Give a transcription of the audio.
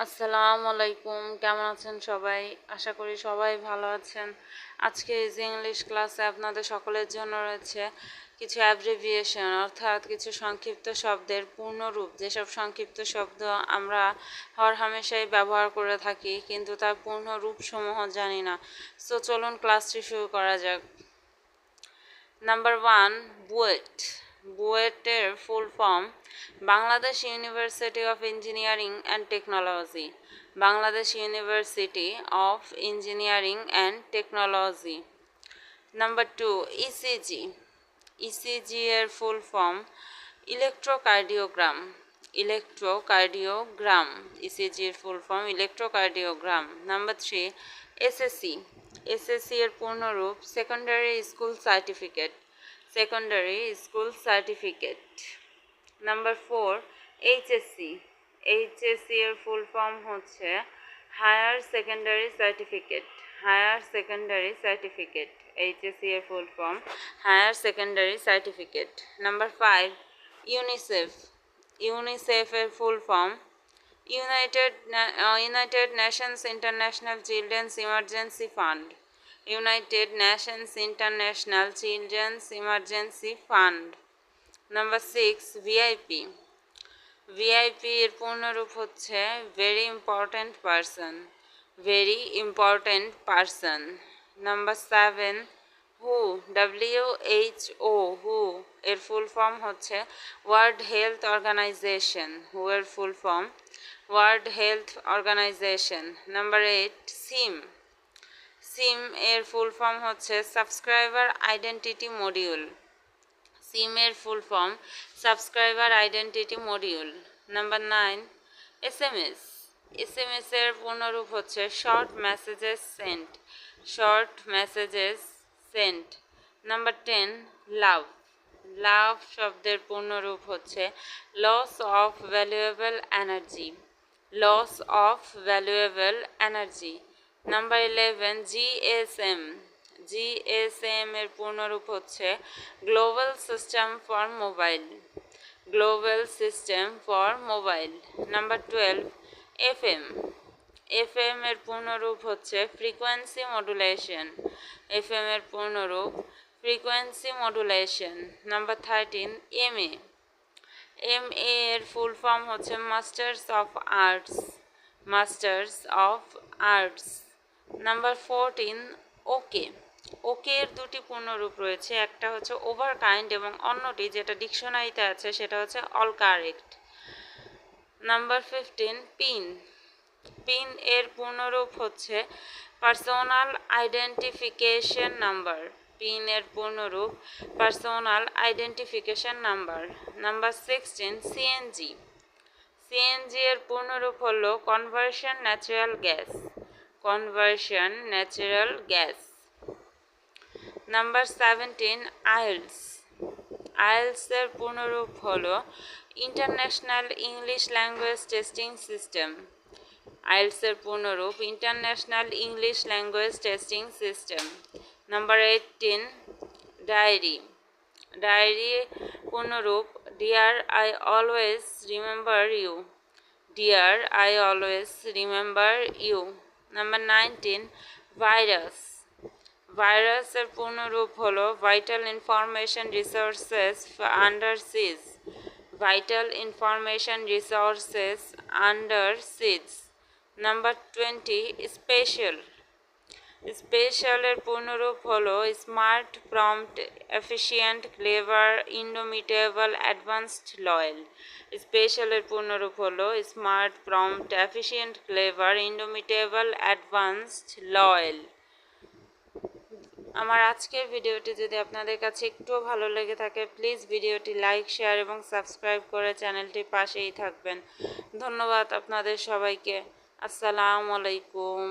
আসসালামু আলাইকুম, কেমন আছেন সবাই? আশা করি সবাই ভালো আছেন। আজকে ইজি ইংলিশ ক্লাসে আপনাদের সকলের জন্য রয়েছে কিছু অ্যাব্রিভিয়েশন, অর্থাৎ কিছু সংক্ষিপ্ত শব্দের পূর্ণরূপ। যেসব সংক্ষিপ্ত শব্দ আমরা হরহামেশাই ব্যবহার করে থাকি, কিন্তু তার পূর্ণরূপসমূহ জানি না। সো চলুন ক্লাসটি শুরু করা যাক। Number 1, BUET. বুয়েটের full form Bangladesh university of engineering and technology. Bangladesh university of engineering and technology. Number 2, ECG. ECG এর full form electrocardiogram. Electrocardiogram, ECG এর full form electrocardiogram. Number 3, SSC. SSC এর পূর্ণরূপ secondary school certificate. Secondary school certificate. Number 4, HSC. HSC এর full form হচ্ছে higher secondary certificate. Higher secondary certificate, HSC এর full form higher secondary certificate. Number 5, UNICEF. UNICEF এর full form United Nations International Children's Emergency Fund. United Nations International Children's Emergency Fund. Number 6, VIP. VIP এর পূর্ণরূপ হচ্ছে very important person. Very important person. Number 7, হু। WHO, হু এর full form হচ্ছে World Health Organization. হু এর full form World Health Organization. Number 8, SIM. SIM এর ফুল ফর্ম হচ্ছে সাবস্ক্রাইবার আইডেন্টিটি মডিউল। সিম এর full form subscriber identity module. Number 9, SMS. SMS এর পূর্ণরূপ হচ্ছে short messages sent. Short messages sent. Number 10, love. Love শব্দের পূর্ণরূপ হচ্ছে loss of valuable energy. Loss of valuable energy. Number 11, GSM. GSM এর পূর্ণরূপ হচ্ছে global system for mobile. Global system for mobile. Number 12, FM. FM এর পূর্ণরূপ হচ্ছে frequency modulation. FM এর পূর্ণরূপ frequency modulation. Number 13, MA. MA এর ফুল ফর্ম হচ্ছে masters of arts. Masters of arts. Number 14, ওকে। ওকে এর দুটি পূর্ণরূপ রয়েছে, একটা হচ্ছে ওভার কাইন্ড এবং অন্যটি যেটা ডিকশনারিতে আছে সেটা হচ্ছে all correct. Number 15, PIN. PIN এর পূর্ণরূপ হচ্ছে পার্সোনাল আইডেন্টিফিকেশন নাম্বার। পিন এর পূর্ণরূপ personal identification number. Number 16, CNG. CNG এর পূর্ণরূপ হলো conversion natural gas. Conversion natural gas. Number 17, IELTS. IELTS এর পূর্ণরূপ হলো international English language testing system. IELTS এর পূর্ণরূপ international English language testing system. Number 18, diary. Diary পূর্ণরূপ dear I always remember you. Dear I always remember you. Number 19, virus. ভাইরাসের পূর্ণরূপ হলো vital information resources under siege. Vital information resources under siege. Number 20, special. স্পেশালের পূর্ণরূপ হলো smart, prompt, efficient, clever, indomitable, advanced, loyal. স্পেশালের পূর্ণরূপ হলো smart, prompt, efficient, clever, indomitable, advanced, loyal. আমার আজকের ভিডিওটি যদি আপনাদের কাছে একটুও ভালো লেগে থাকে, প্লিজ ভিডিওটি লাইক, শেয়ার এবং সাবস্ক্রাইব করে চ্যানেলটির পাশেই থাকবেন। ধন্যবাদ আপনাদের সবাইকে। আসসালামু আলাইকুম।